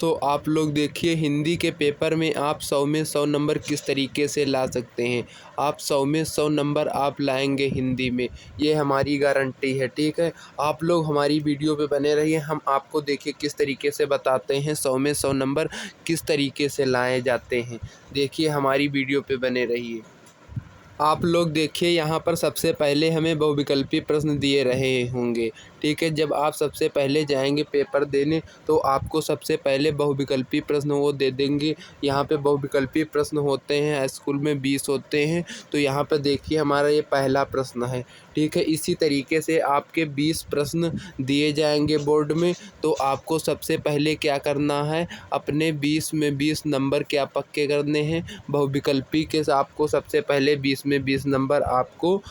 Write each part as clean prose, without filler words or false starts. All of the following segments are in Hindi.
दोस्तों आप लोग देखिए, हिंदी के पेपर में आप 100 में 100 नंबर किस तरीके से ला सकते हैं। आप 100 में 100 नंबर आप लाएंगे हिंदी में, ये हमारी गारंटी है। ठीक है, आप लोग हमारी वीडियो पे बने रहिए। हम आपको देखिए किस तरीके से बताते हैं 100 में 100 नंबर किस तरीके से लाए जाते हैं। देखिए हमारी वीडियो पे बने रहिए। आप लोग देखिए, यहाँ पर सबसे पहले हमें बहुविकल्पी प्रश्न दिए रहे होंगे। ठीक है, जब आप सबसे पहले जाएंगे पेपर देने तो आपको सबसे पहले बहुविकल्पी प्रश्न वो दे देंगे। यहाँ पे बहुविकल्पी प्रश्न होते हैं, स्कूल में 20 होते हैं। तो यहाँ पर देखिए हमारा ये पहला प्रश्न है। ठीक है, इसी तरीके से आपके 20 प्रश्न दिए जाएंगे बोर्ड में। तो आपको सबसे पहले क्या करना है, अपने 20 में 20 नंबर क्या पक्के करने हैं। बहुविकल्पी के आपको सबसे पहले 20 में 20 नंबर आपको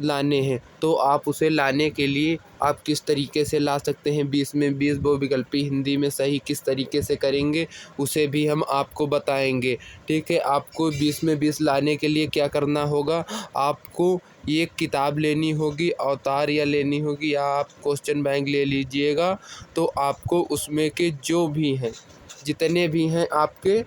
लाने हैं। तो आप उसे लाने के लिए आप किस तरीके से ला सकते हैं 20 में 20 बहुविकल्पी हिंदी में सही किस तरीके से करेंगे, उसे भी हम आपको बताएंगे। ठीक है, आपको 20 में 20 लाने के लिए क्या करना होगा, आपको एक किताब लेनी होगी, अवतार या लेनी होगी, या आप क्वेश्चन बैंक ले लीजिएगा। तो आपको उसमें के जो भी हैं, जितने भी हैं आपके,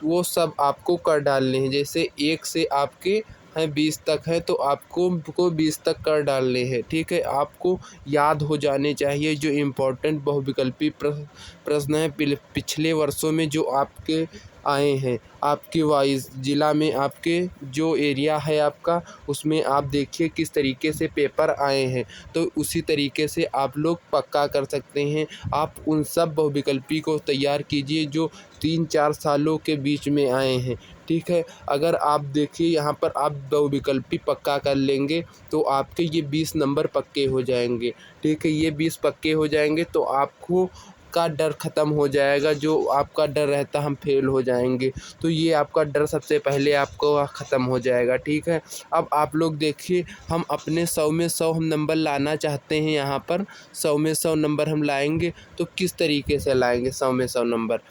वो सब आपको कर डालने हैं। जैसे 1 से आपके हैं 20 तक है, तो आपको 20 तक कर डालने हैं। ठीक है, आपको याद हो जाने चाहिए जो इम्पोर्टेंट बहुविकल्पी प्रश्न हैं पिछले वर्षों में जो आपके आए हैं। आपके वाइज ज़िला में आपके जो एरिया है आपका, उसमें आप देखिए किस तरीके से पेपर आए हैं। तो उसी तरीके से आप लोग पक्का कर सकते हैं। आप उन सब बहुविकल्पी को तैयार कीजिए जो 3-4 सालों के बीच में आए हैं। ठीक है, अगर आप देखिए यहाँ पर आप बहुविकल्पी पक्का कर लेंगे तो आपके ये 20 नंबर पक्के हो जाएंगे। ठीक है, ये 20 पक्के हो जाएंगे तो आपको का डर ख़त्म हो जाएगा। जो आपका डर रहता हम फेल हो जाएंगे, तो ये आपका डर सबसे पहले आपको ख़त्म हो जाएगा। ठीक है, अब आप लोग देखिए, हम अपने 100 में 100 हम नंबर लाना चाहते हैं। यहाँ पर 100 में 100 नंबर हम लाएंगे तो किस तरीके से लाएंगे 100 में 100 नंबर।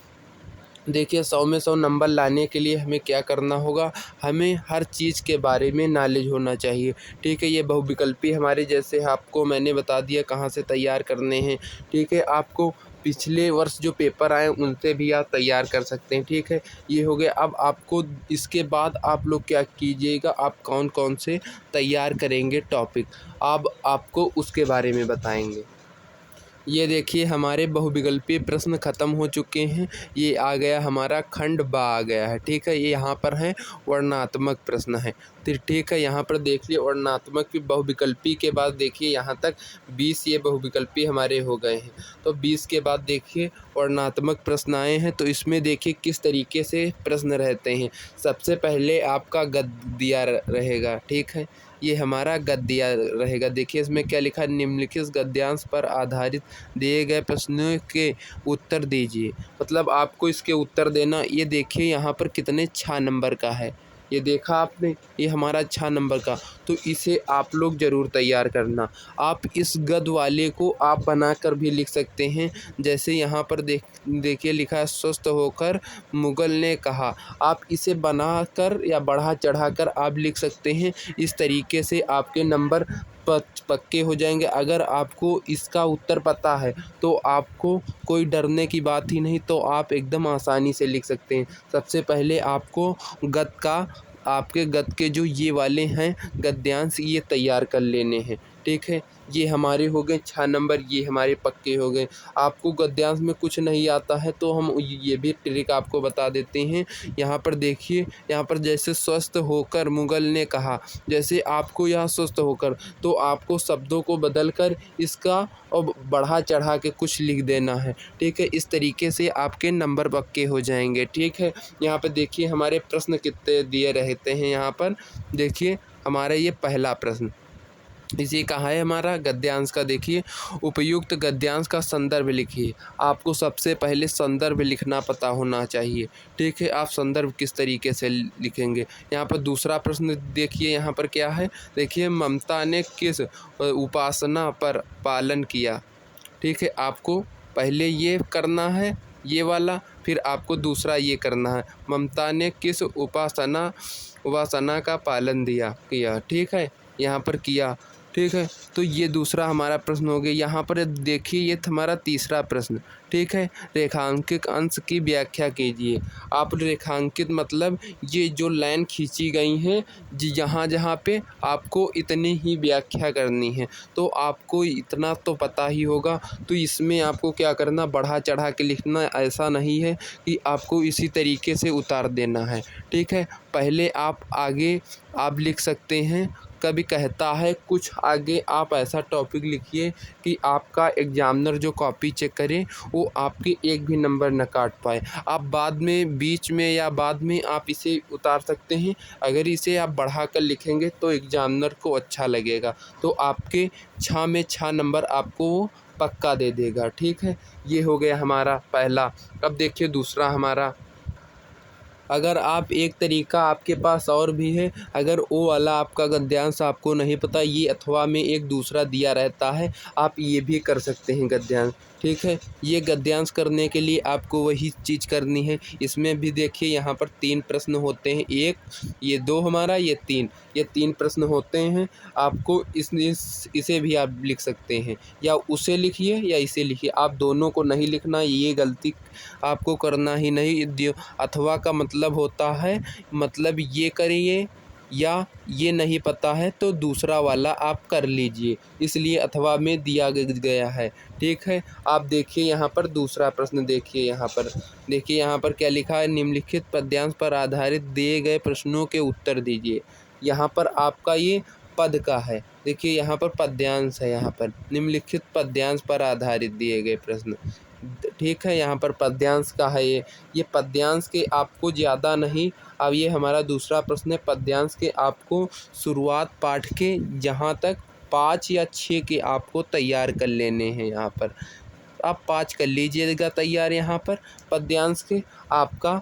देखिए 100 में 100 नंबर लाने के लिए हमें क्या करना होगा, हमें हर चीज़ के बारे में नॉलेज होना चाहिए। ठीक है, ये बहुविकल्पी हमारे जैसे आपको मैंने बता दिया कहाँ से तैयार करने हैं। ठीक है, आपको पिछले वर्ष जो पेपर आए उनसे भी आप तैयार कर सकते हैं। ठीक है, ये हो गया। अब आपको इसके बाद आप लोग क्या कीजिएगा, आप कौन कौन से तैयार करेंगे टॉपिक, अब आपको उसके बारे में बताएंगे। ये देखिए हमारे बहुविकल्पी प्रश्न ख़त्म हो चुके हैं। ये आ गया हमारा खंड बा आ गया है। ठीक है, ये यहाँ पर है वर्णनात्मक प्रश्न है। तो ठीक है, यहाँ पर देख लिए वर्णनात्मक भी बहुविकल्पी के बाद देखिए यहाँ तक 20 ये बहुविकल्पी हमारे हो गए हैं। तो 20 के बाद देखिए वर्णनात्मक प्रश्न आए हैं। तो इसमें देखिए किस तरीके से प्रश्न रहते हैं। सबसे पहले आपका गद्य रहेगा। ठीक है, ये हमारा गद्य रहेगा। देखिए इसमें क्या लिखा है, निम्नलिखित गद्यांश पर आधारित दिए गए प्रश्नों के उत्तर दीजिए। मतलब आपको इसके उत्तर देना। ये देखिए यहाँ पर कितने 6 नंबर का है, ये देखा आपने, ये हमारा 6 नंबर का। तो इसे आप लोग ज़रूर तैयार करना। आप इस गद्य वाले को आप बनाकर भी लिख सकते हैं। जैसे यहाँ पर देखिए लिखा है, स्वस्थ होकर मुगल ने कहा। आप इसे बनाकर या बढ़ा चढ़ाकर आप लिख सकते हैं। इस तरीके से आपके नंबर पक्के हो जाएंगे। अगर आपको इसका उत्तर पता है तो आपको कोई डरने की बात ही नहीं, तो आप एकदम आसानी से लिख सकते हैं। सबसे पहले आपको गद्य का, आपके गद्य के जो ये वाले हैं गद्यांश, ये तैयार कर लेने हैं। ठीक है, ये हमारे हो गए 6 नंबर, ये हमारे पक्के हो गए। आपको गद्यांश में कुछ नहीं आता है तो हम ये भी ट्रिक आपको बता देते हैं। यहाँ पर देखिए, यहाँ पर जैसे स्वस्थ होकर मुगल ने कहा, जैसे आपको यहाँ स्वस्थ होकर, तो आपको शब्दों को बदल कर इसका और बढ़ा चढ़ा के कुछ लिख देना है। ठीक है, इस तरीके से आपके नंबर पक्के हो जाएंगे। ठीक है, यहाँ पर देखिए हमारे प्रश्न कितने दिए रहते हैं। यहाँ पर देखिए हमारा ये पहला प्रश्न, इसी कहा है हमारा गद्यांश का। देखिए, उपयुक्त गद्यांश का संदर्भ लिखिए। आपको सबसे पहले संदर्भ लिखना पता होना चाहिए। ठीक है, आप संदर्भ किस तरीके से लिखेंगे। यहाँ पर दूसरा प्रश्न देखिए, यहाँ पर क्या है, देखिए ममता ने किस उपासना पर पालन किया। ठीक है, आपको पहले ये करना है ये वाला, फिर आपको दूसरा ये करना है, ममता ने किस उपासना का पालन किया। ठीक है, यहाँ पर किया। ठीक है। तो ये दूसरा हमारा प्रश्न हो गया। यहाँ पर देखिए ये हमारा तीसरा प्रश्न, ठीक है। रेखांकित अंश की व्याख्या कीजिए। आप रेखांकित मतलब ये जो लाइन खींची गई हैं जहाँ जहाँ पे आपको इतनी ही व्याख्या करनी है, तो आपको इतना तो पता ही होगा। तो इसमें आपको क्या करना, बढ़ा चढ़ा के लिखना, ऐसा नहीं है कि आपको इसी तरीके से उतार देना है, ठीक है। पहले आप आगे आप लिख सकते हैं, कभी कहता है कुछ आगे आप ऐसा टॉपिक लिखिए कि आपका एग्जामिनर जो कॉपी चेक करे वो आपके एक भी नंबर न काट पाए। आप बाद में, बीच में या बाद में आप इसे उतार सकते हैं। अगर इसे आप बढ़ाकर लिखेंगे तो एग्जामिनर को अच्छा लगेगा, तो आपके 6 में 6 नंबर आपको वो पक्का दे देगा, ठीक है। ये हो गया हमारा पहला। अब देखिए दूसरा हमारा, अगर आप एक तरीका आपके पास और भी है, अगर वो वाला आपका गद्यांश आपको नहीं पता, ये अथवा में एक दूसरा दिया रहता है, आप ये भी कर सकते हैं गद्यांश, ठीक है। ये गद्यांश करने के लिए आपको वही चीज़ करनी है। इसमें भी देखिए यहाँ पर 3 प्रश्न होते हैं, एक ये 2 हमारा, ये 3, ये 3 प्रश्न होते हैं। आपको इसे भी आप लिख सकते हैं, या उसे लिखिए या इसे लिखिए, आप दोनों को नहीं लिखना, ये गलती आपको करना ही नहीं। अथवा का मतलब होता है, मतलब ये करिए, या ये नहीं पता है तो दूसरा वाला आप कर लीजिए, इसलिए अथवा में दिया गया है, ठीक है। आप देखिए यहाँ पर दूसरा प्रश्न, देखिए यहाँ पर क्या लिखा है, निम्नलिखित पद्यांश पर आधारित दिए गए प्रश्नों के उत्तर दीजिए। यहाँ पर आपका ये पद का है, देखिए यहाँ पर पद्यांश है, यहाँ पर निम्नलिखित पद्यांश पर आधारित दिए गए प्रश्न, ठीक है। यहाँ पर पद्यांश का है ये पद्यांश के आपको ज़्यादा नहीं। अब ये हमारा दूसरा प्रश्न है, पद्यांश के आपको शुरुआत पाठ के जहाँ तक 5 या 6 के आपको तैयार कर लेने हैं। यहाँ पर आप 5 कर लीजिएगा तैयार, यहाँ पर पद्यांश के आपका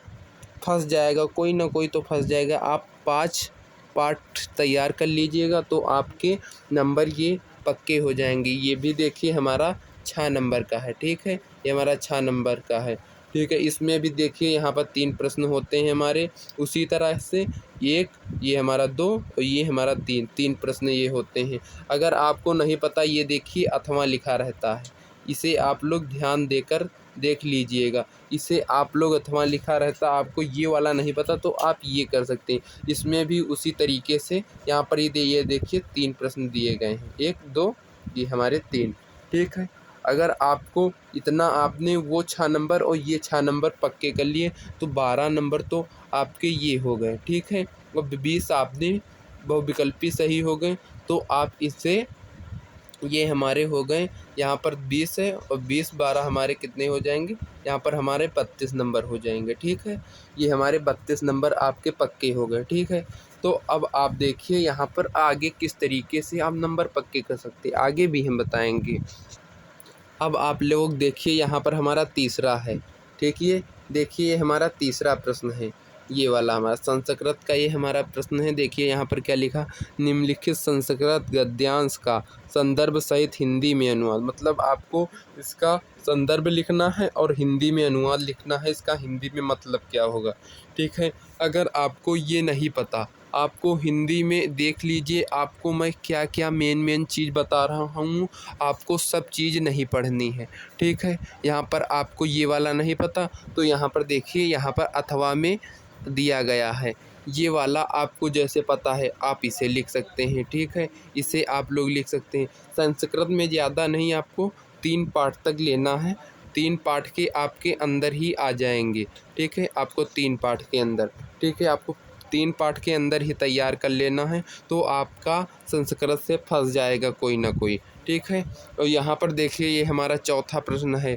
फंस जाएगा, कोई ना कोई तो फंस जाएगा। आप 5 पाठ तैयार कर लीजिएगा तो आपके नंबर ये पक्के हो जाएंगे। ये भी देखिए हमारा 6 नंबर का है, ठीक है। ये हमारा 6 नंबर का है, ठीक है। इसमें भी देखिए यहाँ पर 3 प्रश्न होते हैं हमारे, उसी तरह से एक, ये हमारा 2 और ये हमारा 3 प्रश्न ये होते हैं। अगर आपको नहीं पता, ये देखिए अथवा लिखा रहता है, इसे आप लोग ध्यान देकर देख लीजिएगा। इसे आप लोग अथवा लिखा रहता, आपको ये वाला नहीं पता तो आप ये कर सकते हैं। इसमें भी उसी तरीके से यहाँ पर ये देखिए 3 प्रश्न दिए गए हैं, 1 2 ये हमारे 3, ठीक है। अगर आपको इतना, आपने वो 6 नंबर और ये 6 नंबर पक्के कर लिए तो 12 नंबर तो आपके ये हो गए, ठीक है। और 20 आपने बहुविकल्पी सही हो गए, तो आप इससे ये हमारे हो गए, यहाँ पर 20 है और 20 12 हमारे कितने हो जाएंगे, यहाँ पर हमारे 32 नंबर हो जाएंगे, ठीक है। ये हमारे 32 नंबर आपके पक्के हो गए, ठीक है। तो अब आप देखिए यहाँ पर आगे किस तरीके से आप नंबर पक्के कर सकते हैं, आगे भी हम बताएंगे। अब आप लोग देखिए यहाँ पर हमारा तीसरा है, ठीक है। देखिए ये हमारा तीसरा प्रश्न है, ये वाला हमारा संस्कृत का ये हमारा प्रश्न है। देखिए यहाँ पर क्या लिखा, निम्नलिखित संस्कृत गद्यांश का संदर्भ सहित हिंदी में अनुवाद, मतलब आपको इसका संदर्भ लिखना है और हिंदी में अनुवाद लिखना है, इसका हिंदी में मतलब क्या होगा, ठीक है। अगर आपको ये नहीं पता, आपको हिंदी में देख लीजिए, आपको मैं क्या क्या मेन चीज़ बता रहा हूँ, आपको सब चीज़ नहीं पढ़नी है, ठीक है। यहाँ पर आपको ये वाला नहीं पता तो यहाँ पर देखिए, यहाँ पर अथवा में दिया गया है, ये वाला आपको जैसे पता है आप इसे लिख सकते हैं, ठीक है। इसे आप लोग लिख सकते हैं। संस्कृत में ज़्यादा नहीं, आपको 3 पाठ तक लेना है, 3 पाठ के आपके अंदर ही आ जाएंगे, ठीक है। आपको 3 पाठ के अंदर, ठीक है, आपको 3 पाठ के अंदर ही तैयार कर लेना है, तो आपका संस्कृत से फंस जाएगा कोई ना कोई, ठीक है। और यहाँ पर देखिए ये हमारा चौथा प्रश्न है।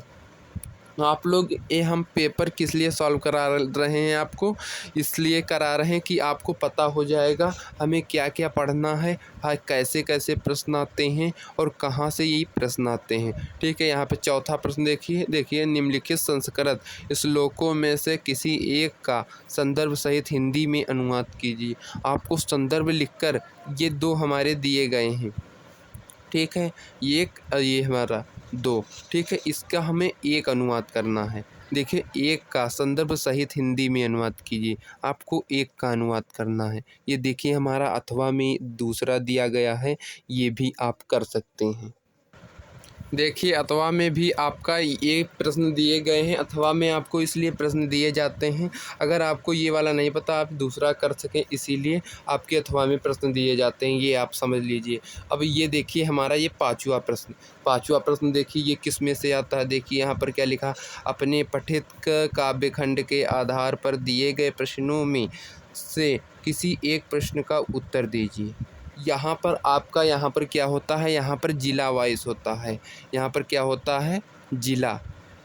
आप लोग ये हम पेपर किस लिए सॉल्व करा रहे हैं, आपको इसलिए करा रहे हैं कि आपको पता हो जाएगा हमें क्या क्या पढ़ना है, कैसे कैसे प्रश्न आते हैं और कहाँ से ये प्रश्न आते हैं, ठीक है। यहाँ पे चौथा प्रश्न देखिए निम्नलिखित संस्कृत श्लोकों में से किसी एक का संदर्भ सहित हिंदी में अनुवाद कीजिए। आपको संदर्भ लिखकर, ये 2 हमारे दिए गए हैं, ठीक है, ये हमारा 2, ठीक है। इसका हमें एक अनुवाद करना है। देखिए एक का संदर्भ सहित हिंदी में अनुवाद कीजिए। आपको एक का अनुवाद करना है। ये देखिए हमारा अथवा में दूसरा दिया गया है, ये भी आप कर सकते हैं। देखिए अथवा में भी आपका ये प्रश्न दिए गए हैं। अथवा में आपको इसलिए प्रश्न दिए जाते हैं, अगर आपको ये वाला नहीं पता आप दूसरा कर सकें, इसीलिए आपके अथवा में प्रश्न दिए जाते हैं। ये आप समझ लीजिए। अब ये देखिए हमारा ये पाँचवा प्रश्न देखिए ये किस में से आता है। देखिए यहाँ पर क्या लिखा, अपने पठित काव्य खंड के आधार पर दिए गए प्रश्नों में से किसी एक प्रश्न का उत्तर दीजिए। यहाँ पर आपका यहाँ पर क्या होता है, यहाँ पर जिला वाइज होता है। यहाँ पर क्या होता है, जिला,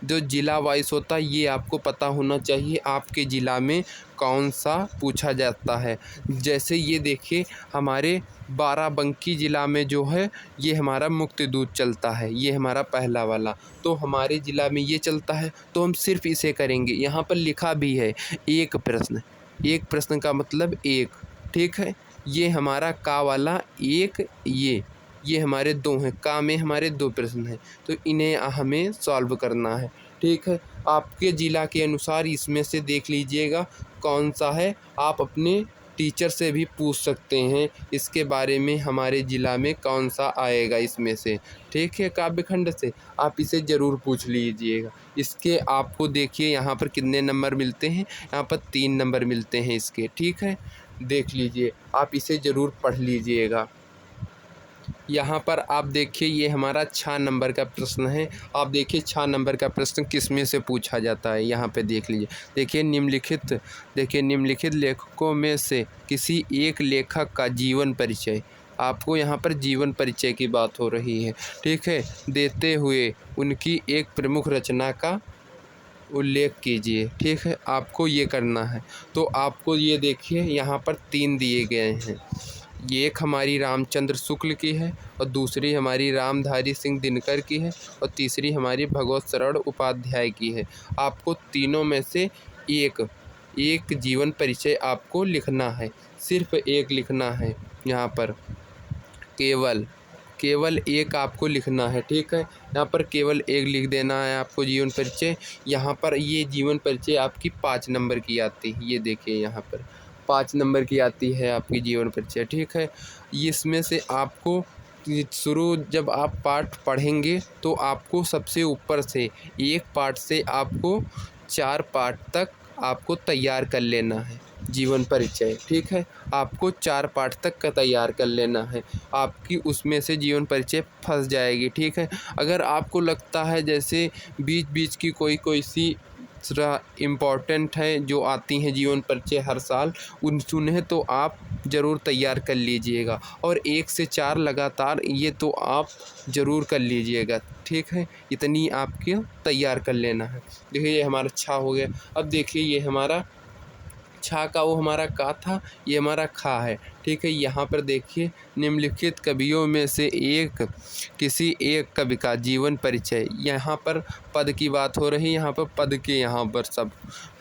जो जिला वाइज होता है ये आपको पता होना चाहिए आपके ज़िला में कौन सा पूछा जाता है। जैसे ये देखिए हमारे बाराबंकी ज़िला में जो है ये हमारा मुक्ति दूत चलता है, ये हमारा पहला वाला, तो हमारे ज़िला में ये चलता है, तो हम सिर्फ इसे करेंगे। यहाँ पर लिखा भी है एक प्रश्न का मतलब एक, ठीक है। ये हमारा का वाला एक, ये हमारे दो हैं, का में हमारे दो प्रश्न हैं, तो इन्हें हमें सॉल्व करना है, ठीक है। आपके ज़िला के अनुसार इसमें से देख लीजिएगा कौन सा है। आप अपने टीचर से भी पूछ सकते हैं इसके बारे में, हमारे ज़िला में कौन सा आएगा इसमें से, ठीक है। काव्यखंड से आप इसे ज़रूर पूछ लीजिएगा। इसके आपको देखिए यहाँ पर कितने नंबर मिलते हैं, यहाँ पर 3 नंबर मिलते हैं इसके, ठीक है। देख लीजिए, आप इसे ज़रूर पढ़ लीजिएगा। यहाँ पर आप देखिए ये हमारा 6 नंबर का प्रश्न है। आप देखिए 6 नंबर का प्रश्न किस में से पूछा जाता है, यहाँ पे देख लीजिए। देखिए निम्नलिखित लेखकों में से किसी एक लेखक का जीवन परिचय, आपको यहाँ पर जीवन परिचय की बात हो रही है, ठीक है, देते हुए उनकी एक प्रमुख रचना का उल्लेख कीजिए, ठीक है। आपको ये करना है। तो आपको ये देखिए यहाँ पर 3 दिए गए हैं। ये एक हमारी रामचंद्र शुक्ल की है, और दूसरी हमारी रामधारी सिंह दिनकर की है, और तीसरी हमारी भगवत शरण उपाध्याय की है। आपको तीनों में से एक जीवन परिचय आपको लिखना है, सिर्फ एक लिखना है। यहाँ पर केवल एक आपको लिखना है, ठीक है। यहाँ पर केवल एक लिख देना है आपको जीवन परिचय। यहाँ पर ये जीवन परिचय आपकी 5 नंबर की आती है। ये देखिए यहाँ पर 5 नंबर की आती है आपकी जीवन परिचय, ठीक है। इसमें से आपको शुरू जब आप पाठ पढ़ेंगे तो आपको सबसे ऊपर से एक पाठ से आपको 4 पाठ तक आपको तैयार कर लेना है जीवन परिचय, ठीक है। आपको 4 पाठ तक का तैयार कर लेना है, आपकी उसमें से जीवन परिचय फंस जाएगी, ठीक है। अगर आपको लगता है जैसे बीच बीच की कोई सी इम्पॉर्टेंट है जो आती हैं जीवन परिचय हर साल, उन्हें तो आप ज़रूर तैयार कर लीजिएगा, और 1 से 4 लगातार ये तो आप ज़रूर कर लीजिएगा, ठीक है। इतनी आपके तैयार कर लेना है। देखिए ये हमारा 6 हो गया। अब देखिए ये हमारा 6 का वो हमारा का था, ये हमारा खा है, ठीक है। यहाँ पर देखिए निम्नलिखित कवियों में से किसी एक कवि का जीवन परिचय, यहाँ पर पद की बात हो रही है, यहाँ पर पद के यहाँ पर सब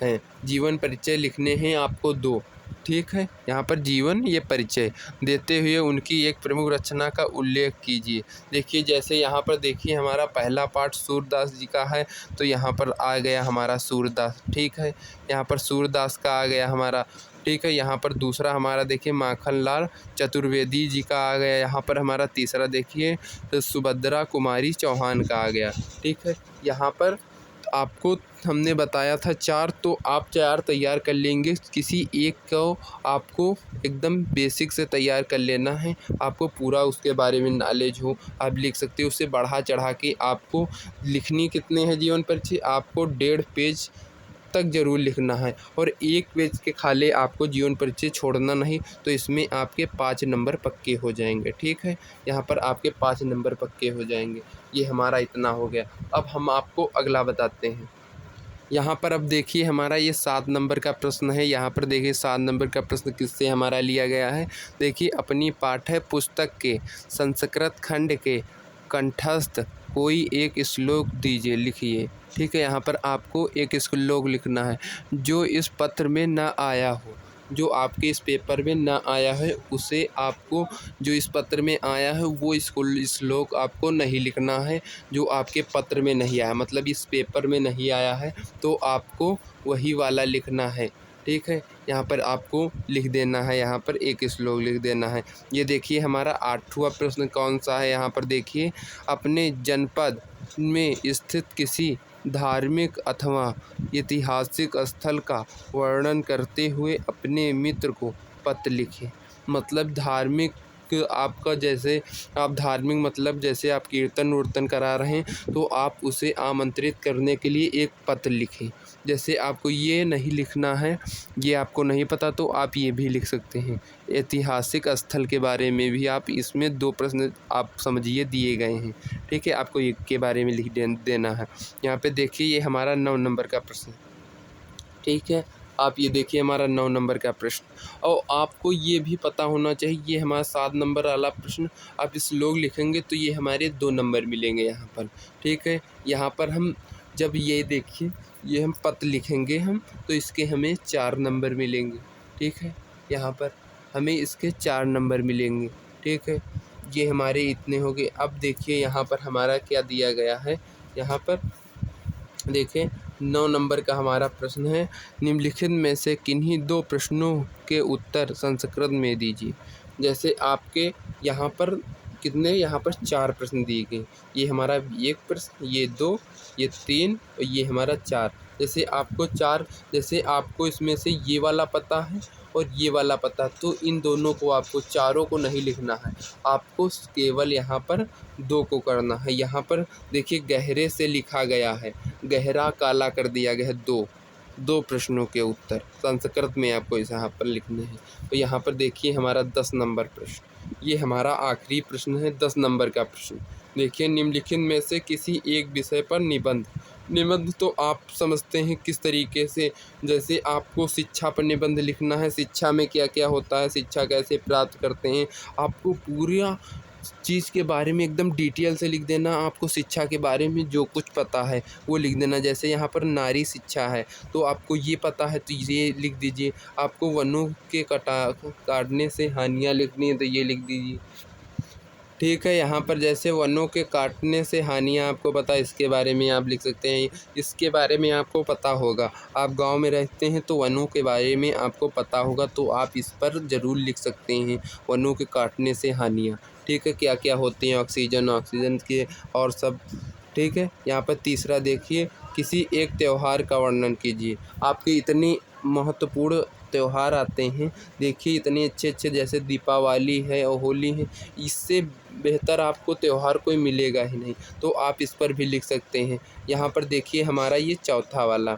हैं। जीवन परिचय लिखने हैं आपको 2, ठीक है। यहाँ पर जीवन ये परिचय देते हुए उनकी एक प्रमुख रचना का उल्लेख कीजिए। देखिए जैसे यहाँ पर देखिए हमारा पहला पाठ सूरदास जी का है, तो यहाँ पर आ गया हमारा सूरदास, ठीक है। यहाँ पर सूरदास का आ गया हमारा, ठीक है। यहाँ पर दूसरा हमारा देखिए माखनलाल चतुर्वेदी जी का आ गया। यहाँ पर हमारा तीसरा देखिए तो सुभद्रा कुमारी चौहान का आ गया, ठीक है। यहाँ पर आपको हमने बताया था 4, तो आप 4 तैयार कर लेंगे। किसी एक को आपको एकदम बेसिक से तैयार कर लेना है, आपको पूरा उसके बारे में नॉलेज हो, आप लिख सकते हो। उससे बढ़ा चढ़ा के आपको लिखनी कितने हैं जीवन परिचय, आपको 1.5 पेज तक ज़रूर लिखना है, और 1 पेज के खाली आपको जीवन परिचय छोड़ना नहीं, तो इसमें आपके 5 नंबर पक्के हो जाएंगे, ठीक है। यहाँ पर आपके 5 नंबर पक्के हो जाएंगे। ये हमारा इतना हो गया। अब हम आपको अगला बताते हैं। यहाँ पर अब देखिए हमारा ये 7 नंबर का प्रश्न है। यहाँ पर देखिए 7 नंबर का प्रश्न किससे हमारा लिया गया है। देखिए अपनी पाठ्य पुस्तक के संस्कृत खंड के कंठस्थ कोई एक श्लोक दीजिए, लिखिए, ठीक है। यहाँ पर आपको एक श्लोक लिखना है जो इस पत्र में ना आया हो, जो आपके इस पेपर में ना आया है उसे आपको, जो इस पत्र में आया है वो श्लोक आपको नहीं लिखना है, जो आपके पत्र में नहीं आया, मतलब इस पेपर में नहीं आया है तो आपको वही वाला लिखना है, ठीक है। यहाँ पर आपको लिख देना है, यहाँ पर एक श्लोक लिख देना है। ये देखिए हमारा 8वां प्रश्न कौन सा है, यहाँ पर देखिए, अपने जनपद में स्थित किसी धार्मिक अथवा ऐतिहासिक स्थल का वर्णन करते हुए अपने मित्र को पत्र लिखें। मतलब धार्मिक, आपका जैसे आप धार्मिक, मतलब जैसे आप कीर्तन उर्तन करा रहे हैं तो आप उसे आमंत्रित करने के लिए एक पत्र लिखें। जैसे आपको ये नहीं लिखना है, ये आपको नहीं पता, तो आप ये भी लिख सकते हैं। ऐतिहासिक स्थल के बारे में भी आप, इसमें 2 प्रश्न आप समझिए दिए गए हैं, ठीक है। आपको एक के बारे में लिख देना है। यहाँ पे देखिए ये हमारा 9 नंबर का प्रश्न, ठीक है। आप ये देखिए हमारा 9 नंबर का प्रश्न, और आपको ये भी पता होना चाहिए, ये हमारा 7 नंबर वाला प्रश्न आप श्लोक लिखेंगे तो ये हमारे 2 नंबर मिलेंगे यहाँ पर, ठीक है। यहाँ पर हम जब ये देखिए ये हम पत्र लिखेंगे हम, तो इसके हमें 4 नंबर मिलेंगे, ठीक है। यहाँ पर हमें इसके 4 नंबर मिलेंगे, ठीक है। ये हमारे इतने हो गए। अब देखिए यहाँ पर हमारा क्या दिया गया है, यहाँ पर देखिए 9 नंबर का हमारा प्रश्न है, निम्नलिखित में से किन्हीं 2 प्रश्नों के उत्तर संस्कृत में दीजिए। जैसे आपके यहाँ पर कितने, यहाँ पर 4 प्रश्न दिए गए, ये हमारा 1 प्रश्न, ये 2, ये 3 और ये हमारा 4। जैसे आपको 4, जैसे आपको इसमें से ये वाला पता है और ये वाला पता, तो इन दोनों को, आपको चारों को नहीं लिखना है, आपको केवल यहाँ पर 2 को करना है। यहाँ पर देखिए गहरे से लिखा गया है, गहरा काला कर दिया गया है। 2 प्रश्नों के उत्तर संस्कृत में आपको यहाँ पर लिखने हैं। तो यहाँ पर देखिए हमारा 10 नंबर प्रश्न, ये हमारा आखिरी प्रश्न है, 10 नंबर का प्रश्न। देखिए निम्नलिखित में से किसी एक विषय पर निबंध। निबंध तो आप समझते हैं किस तरीके से, जैसे आपको शिक्षा पर निबंध लिखना है, शिक्षा में क्या क्या होता है, शिक्षा कैसे प्राप्त करते हैं, आपको पूरा चीज़ के बारे में एकदम डिटेल से लिख देना। आपको शिक्षा के बारे में जो कुछ पता है वो लिख देना। जैसे यहाँ पर नारी शिक्षा है तो आपको ये पता है तो ये लिख दीजिए। आपको वनों के काटने से हानियाँ लिखनी है तो ये लिख दीजिए, ठीक है। यहाँ पर जैसे वनों के काटने से हानियाँ आपको पता है, इसके बारे में आप लिख सकते हैं। इसके बारे में आपको पता होगा, आप गांव में रहते हैं तो वनों के बारे में आपको पता होगा, तो आप इस पर ज़रूर लिख सकते हैं, वनों के काटने से हानियाँ, ठीक है। क्या क्या होती हैं, ऑक्सीजन के और सब, ठीक है। यहाँ पर तीसरा देखिए, किसी एक त्यौहार का वर्णन कीजिए। आपके इतनी महत्वपूर्ण त्यौहार आते हैं, देखिए इतने अच्छे अच्छे, जैसे दीपावली है और होली है, इससे बेहतर आपको त्यौहार कोई मिलेगा ही नहीं, तो आप इस पर भी लिख सकते हैं। यहाँ पर देखिए हमारा ये चौथा वाला,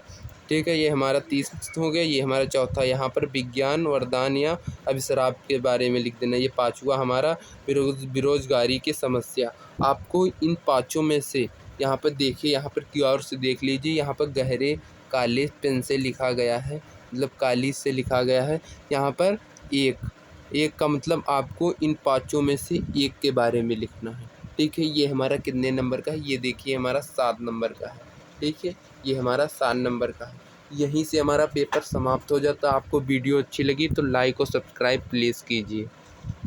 ठीक है, ये हमारा 30 हो गया, ये हमारा चौथा। यहाँ पर विज्ञान वरदान या अभिशाप के बारे में लिख देना। ये 5वां हमारा बेरोजगारी की समस्या। आपको इन 5 में से, यहाँ पर देखिए, यहाँ पर क्यू से देख लीजिए, यहाँ पर गहरे काले पेन से लिखा गया है, मतलब काली से लिखा गया है। यहाँ पर एक का मतलब आपको इन 5 में से एक के बारे में लिखना है, ठीक है। ये हमारा कितने नंबर का है, ये देखिए हमारा 7 नंबर का है, ठीक है। ये हमारा 7 नंबर का है। यहीं से हमारा पेपर समाप्त हो जाता है। आपको वीडियो अच्छी लगी तो लाइक और सब्सक्राइब प्लीज़ कीजिए।